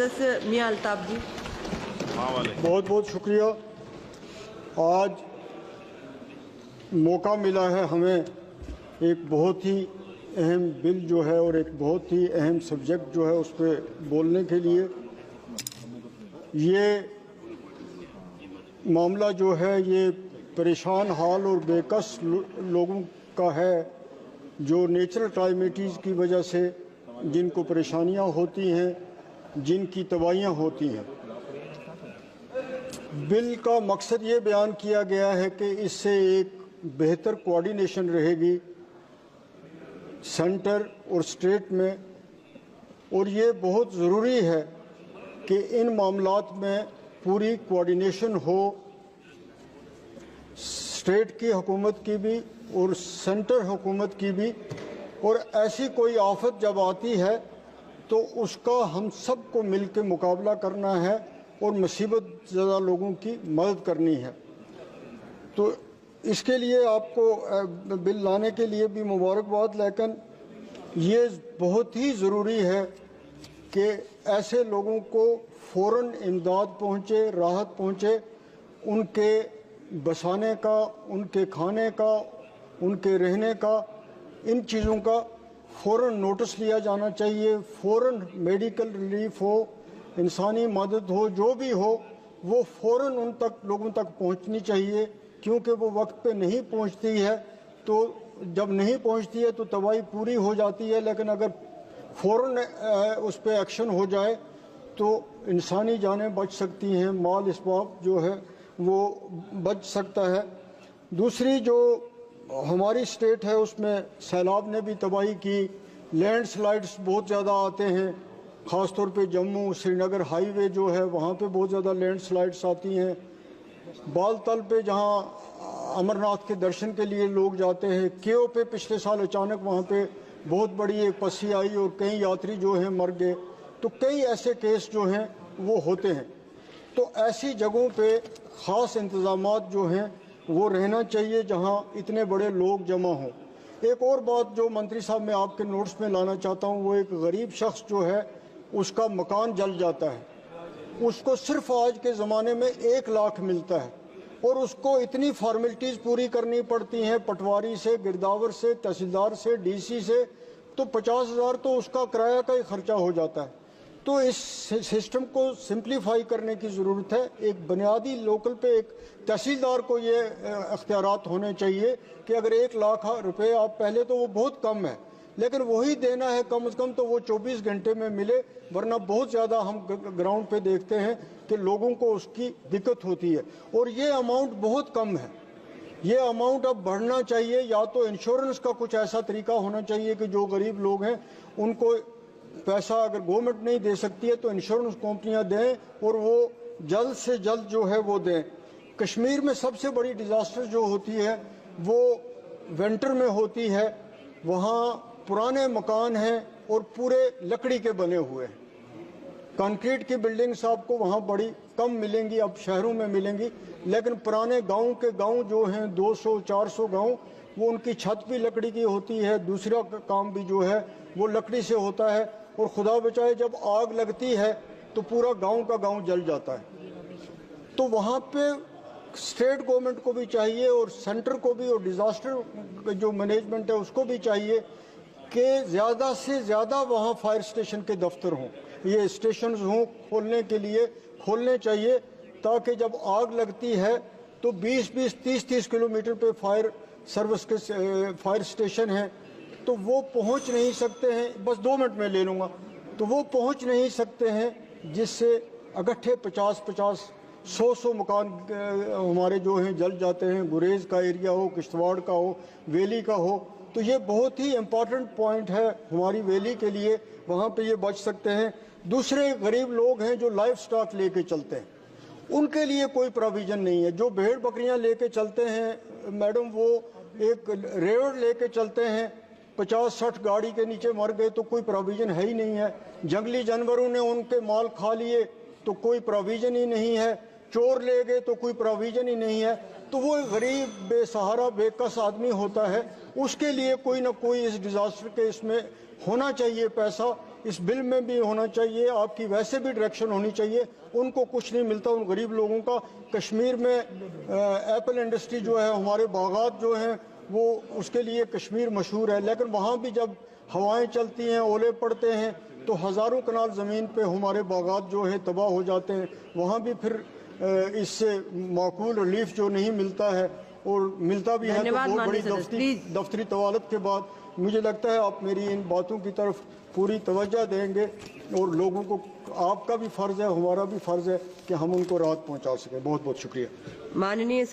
सदस्य मियां अल्ताफ जी। बहुत बहुत शुक्रिया। आज मौका मिला है हमें एक बहुत ही अहम बिल जो है और एक बहुत ही अहम सब्जेक्ट जो है उस पर बोलने के लिए। ये मामला जो है ये परेशान हाल और बेकस लोगों का है जो नेचुरल क्लाइमेटीज़ की वजह से जिनको परेशानियां होती हैं, जिनकी तबाहियां होती हैं। बिल का मकसद ये बयान किया गया है कि इससे एक बेहतर कोऑर्डिनेशन रहेगी सेंटर और स्टेट में, और ये बहुत ज़रूरी है कि इन मामलात में पूरी कोऑर्डिनेशन हो, स्टेट की हुकूमत की भी और सेंटर हुकूमत की भी। और ऐसी कोई आफत जब आती है तो उसका हम सब को मिल के मुकाबला करना है और मुसीबत ज़्यादा लोगों की मदद करनी है। तो इसके लिए आपको बिल लाने के लिए भी मुबारकबाद, लेकिन ये बहुत ही ज़रूरी है कि ऐसे लोगों को फ़ौरन इमदाद पहुँचे, राहत पहुँचे, उनके बसाने का, उनके खाने का, उनके रहने का, इन चीज़ों का फ़ौरन नोटिस लिया जाना चाहिए। फ़ौरन मेडिकल रिलीफ हो, इंसानी मदद हो, जो भी हो वो फ़ौरन उन तक लोगों तक पहुंचनी चाहिए, क्योंकि वो वक्त पे नहीं पहुंचती है तो जब नहीं पहुंचती है तो तबाही पूरी हो जाती है। लेकिन अगर फ़ौरन उस पर एक्शन हो जाए तो इंसानी जानें बच सकती हैं, माल इसबाब जो है वो बच सकता है। दूसरी जो हमारी स्टेट है उसमें सैलाब ने भी तबाही की, लैंडस्लाइड्स बहुत ज़्यादा आते हैं, ख़ास तौर पे जम्मू श्रीनगर हाईवे जो है वहाँ पे बहुत ज़्यादा लैंडस्लाइड्स आती हैं। बालतल पे जहाँ अमरनाथ के दर्शन के लिए लोग जाते हैं, केओ पे पिछले साल अचानक वहाँ पे बहुत बड़ी एक पस्सी आई और कई यात्री जो हैं मर गए। तो कई ऐसे केस जो हैं वो होते हैं। तो ऐसी जगहों पे ख़ास इंतज़ामात जो हैं वो रहना चाहिए जहाँ इतने बड़े लोग जमा हों। एक और बात जो मंत्री साहब मैं आपके नोट्स में लाना चाहता हूँ, वो एक गरीब शख्स जो है उसका मकान जल जाता है, उसको सिर्फ आज के ज़माने में 1 लाख मिलता है और उसको इतनी फॉर्मेलिटीज़ पूरी करनी पड़ती हैं, पटवारी से, गिरदावर से, तहसीलदार से, डीसी से, तो 50,000 तो उसका किराया का ही खर्चा हो जाता है। तो इस सिस्टम को सिंप्लीफाई करने की ज़रूरत है। एक बुनियादी लोकल पे एक तहसीलदार को ये अख्तियारात होने चाहिए कि अगर 1 लाख रुपए आप पहले तो वो बहुत कम है, लेकिन वही देना है कम से कम तो वो 24 घंटे में मिले, वरना बहुत ज़्यादा हम ग्राउंड पे देखते हैं कि लोगों को उसकी दिक्कत होती है। और ये अमाउंट बहुत कम है, ये अमाउंट अब बढ़ना चाहिए। या तो इंश्योरेंस का कुछ ऐसा तरीका होना चाहिए कि जो गरीब लोग हैं उनको पैसा अगर गवर्नमेंट नहीं दे सकती है तो इंश्योरेंस कंपनियां दें और वो जल्द से जल्द जो है वो दें। कश्मीर में सबसे बड़ी डिज़ास्टर जो होती है वो विंटर में होती है। वहाँ पुराने मकान हैं और पूरे लकड़ी के बने हुए हैं। कंक्रीट की बिल्डिंग्स आपको वहाँ बड़ी कम मिलेंगी, अब शहरों में मिलेंगी, लेकिन पुराने गांव के गांव जो हैं 200-400 गांव, वो उनकी छत भी लकड़ी की होती है, दूसरा काम भी जो है वो लकड़ी से होता है। और खुदा बचाए जब आग लगती है तो पूरा गांव का गांव जल जाता है। तो वहाँ पे स्टेट गवर्नमेंट को भी चाहिए और सेंटर को भी और डिज़ास्टर जो मैनेजमेंट है उसको भी चाहिए कि ज़्यादा से ज़्यादा वहाँ फायर स्टेशन के दफ्तर हों, ये स्टेशन हों खोलने के लिए खोलने चाहिए, ताकि जब आग लगती है तो 20-20, 30-30 किलोमीटर पे फायर सर्विस के फायर स्टेशन हैं, तो वो पहुंच नहीं सकते हैं। बस 2 मिनट में ले लूँगा। तो वो पहुंच नहीं सकते हैं, जिससे इकट्ठे 50-50, 100-100 मकान हमारे जो हैं जल जाते हैं। गुरेज का एरिया हो, किश्तवाड़ का हो, वैली का हो, तो ये बहुत ही इम्पॉर्टेंट पॉइंट है हमारी वैली के लिए, वहाँ पे ये बच सकते हैं। दूसरे गरीब लोग हैं जो लाइफ स्टॉक लेके चलते हैं, उनके लिए कोई प्रोविज़न नहीं है। जो भेड़ बकरियां लेके चलते हैं मैडम, वो एक रेवड़ लेके चलते हैं, 50-60 गाड़ी के नीचे मर गए तो कोई प्रोविज़न है ही नहीं है। जंगली जानवरों ने उनके माल खा लिए तो कोई प्रोविज़न ही नहीं है। चोर ले गए तो कोई प्रोविज़न ही नहीं है। तो वो गरीब बेसहारा बेकस आदमी होता है, उसके लिए कोई ना कोई इस डिज़ास्टर के इसमें होना चाहिए पैसा, इस बिल में भी होना चाहिए, आपकी वैसे भी डायरेक्शन होनी चाहिए। उनको कुछ नहीं मिलता, उन गरीब लोगों का। कश्मीर में एप्पल इंडस्ट्री जो है, हमारे बागात जो हैं वो उसके लिए कश्मीर मशहूर है, लेकिन वहाँ भी जब हवाएं चलती हैं, ओले पड़ते हैं, तो हज़ारों कनाल ज़मीन पे हमारे बागात जो है तबाह हो जाते हैं। वहाँ भी फिर इससे माकूल रिलीफ जो नहीं मिलता है, और मिलता भी है तो बहुत बड़ी दफ्तरी तवालत के बाद। मुझे लगता है आप मेरी इन बातों की तरफ पूरी तवज्जो देंगे, और लोगों को, आपका भी फ़र्ज़ है, हमारा भी फ़र्ज़ है कि हम उनको राहत पहुँचा सकें। बहुत बहुत शुक्रिया। माननीय